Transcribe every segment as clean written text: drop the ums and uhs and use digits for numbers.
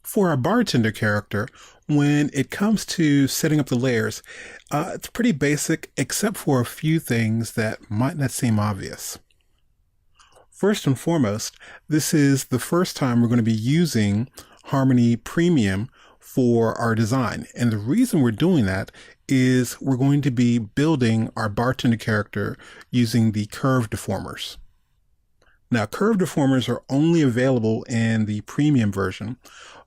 For our bartender character, when it comes to setting up the layers, it's pretty basic except for a few things that might not seem obvious. First and foremost, this is the first time we're going to be using Harmony Premium for our design. And the reason we're doing that is we're going to be building our bartender character using the curve deformers. Now, curve deformers are only available in the premium version,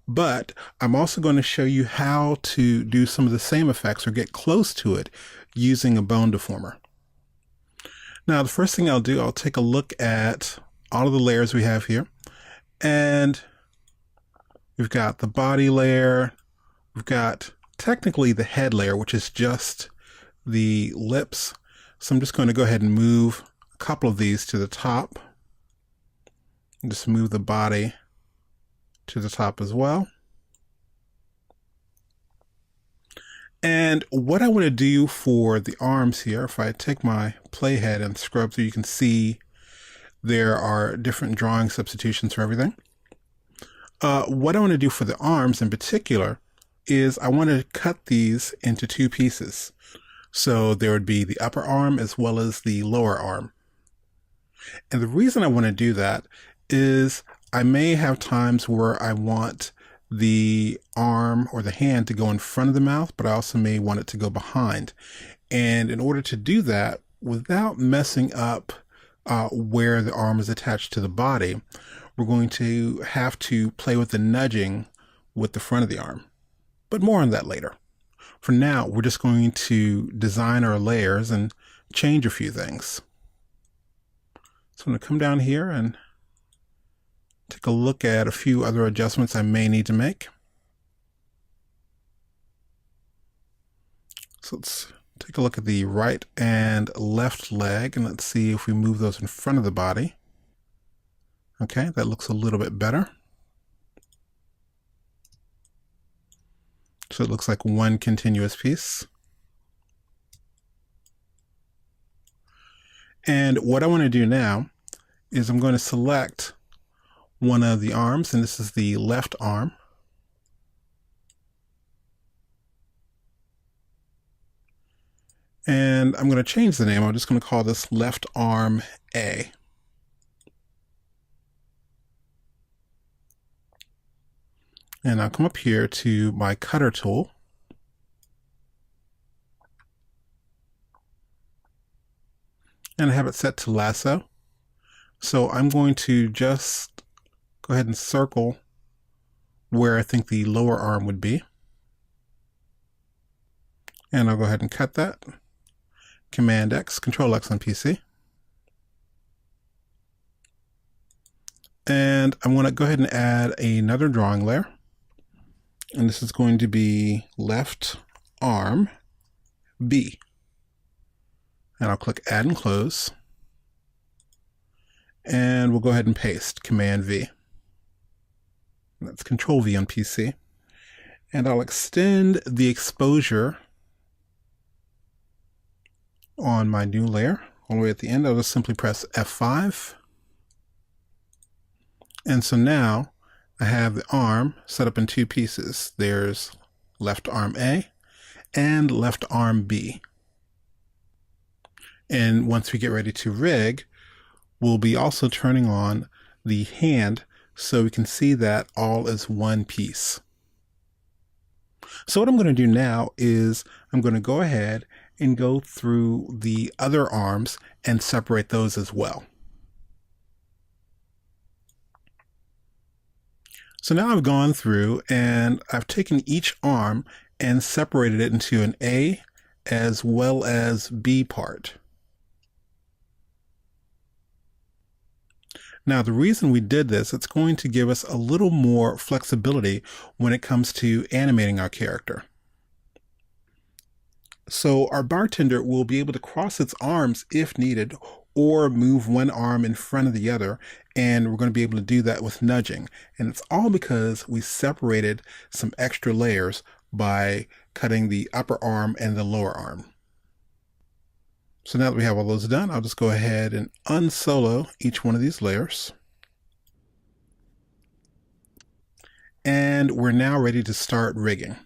but I'm also going to show you how to do some of the same effects or get close to it using a bone deformer. Now, the first thing I'll do, I'll take a look at all of the layers we have here. And we've got the body layer. We've got technically the head layer, which is just the lips. So I'm just going to go ahead and move a couple of these to the top. And just move the body to the top as well. And what I want to do for the arms here, if I take my playhead and scrub through, you can see there are different drawing substitutions for everything. What I want to do for the arms in particular is I want to cut these into two pieces. So there would be the upper arm as well as the lower arm. And the reason I want to do that is I may have times where I want the arm or the hand to go in front of the mouth, but I also may want it to go behind. And in order to do that without messing up where the arm is attached to the body, we're going to have to play with the nudging with the front of the arm. But more on that later. For now, we're just going to design our layers and change a few things. So I'm going to come down here and take a look at a few other adjustments I may need to make. So let's take a look at the right and left leg, and let's see if we move those in front of the body. Okay, that looks a little bit better. So it looks like one continuous piece. And what I want to do now is I'm going to select one of the arms, and this is the left arm. And I'm going to change the name. I'm just going to call this left arm A. And I'll come up here to my cutter tool. And I have it set to lasso. So I'm going to just go ahead and circle where I think the lower arm would be. And I'll go ahead and cut that. Command X, Control X on PC. And I want to go ahead and add another drawing layer. And this is going to be left arm B. And I'll click Add and Close. And we'll go ahead and paste, Command V. That's Control V on PC. And I'll extend the exposure on my new layer. All the way at the end, I'll just simply press F5. And so now I have the arm set up in two pieces. There's left arm A and left arm B. And once we get ready to rig, we'll be also turning on the hand so we can see that all is one piece. So what I'm going to do now is I'm going to go ahead and go through the other arms and separate those as well. So now I've gone through and I've taken each arm and separated it into an A as well as B part. Now, the reason we did this, it's going to give us a little more flexibility when it comes to animating our character. So our bartender will be able to cross its arms if needed, or move one arm in front of the other, and we're going to be able to do that with nudging. And it's all because we separated some extra layers by cutting the upper arm and the lower arm. So now that we have all those done, I'll just go ahead and unsolo each one of these layers. And we're now ready to start rigging.